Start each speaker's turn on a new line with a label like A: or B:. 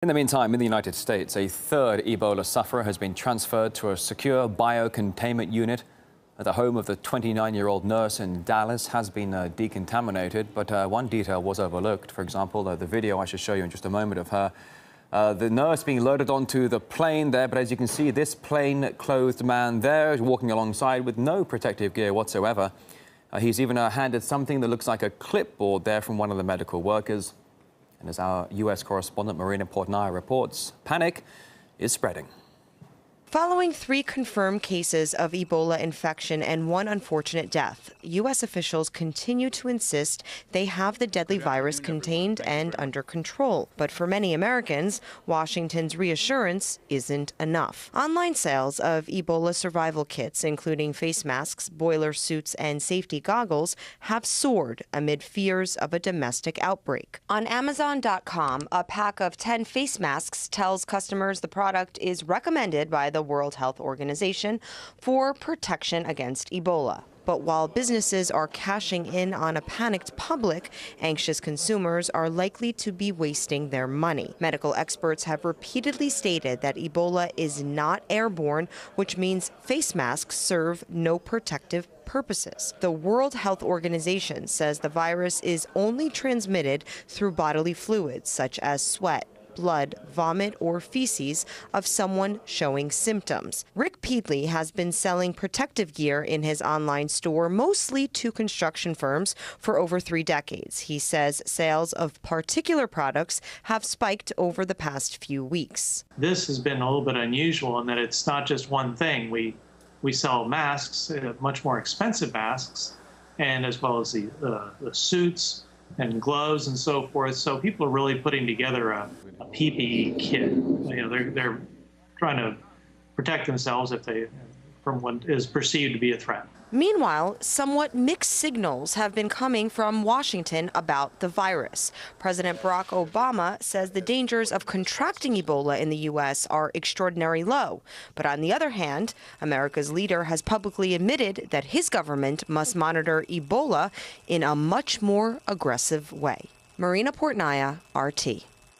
A: In the meantime, in the United States, a third Ebola sufferer has been transferred to a secure biocontainment unit. The home of the 29-year-old nurse in Dallas has been decontaminated, but one detail was overlooked. For example, the video I should show you in just a moment of her, the nurse being loaded onto the plane there, but as you can see, this plain-clothed man there is walking alongside with no protective gear whatsoever. He's even handed something that looks like a clipboard there from one of the medical workers. And as our U.S. correspondent Marina Portnaya reports, panic is spreading.
B: Following 3 confirmed cases of Ebola infection and 1 unfortunate death, U.S. officials continue to insist they have the deadly virus contained and under control. But for many Americans, Washington's reassurance isn't enough. Online sales of Ebola survival kits, including face masks, boiler suits, and safety goggles, have soared amid fears of a domestic outbreak. On Amazon.com, a pack of 10 face masks tells customers the product is recommended by the World Health Organization for protection against Ebola. But while businesses are cashing in on a panicked public, anxious consumers are likely to be wasting their money. Medical experts have repeatedly stated that Ebola is not airborne, which means face masks serve no protective purposes. The World Health Organization says the virus is only transmitted through bodily fluids such as sweat, blood, vomit, or feces of someone showing symptoms. Rick Peedley has been selling protective gear in his online store, mostly to construction firms, for over 3 decades. He says sales of particular products have spiked over the past few weeks.
C: This has been a little bit unusual in that it's not just one thing. We sell masks, much more expensive masks, and as well as the suits and gloves and so forth. So people are really putting together a PPE kit. You know, they're trying to protect themselves from what is perceived to be a threat.
B: Meanwhile, somewhat mixed signals have been coming from Washington about the virus. President Barack Obama says the dangers of contracting Ebola in the U.S. are extraordinarily low. But on the other hand, America's leader has publicly admitted that his government must monitor Ebola in a much more aggressive way. Marina Portnaya, RT.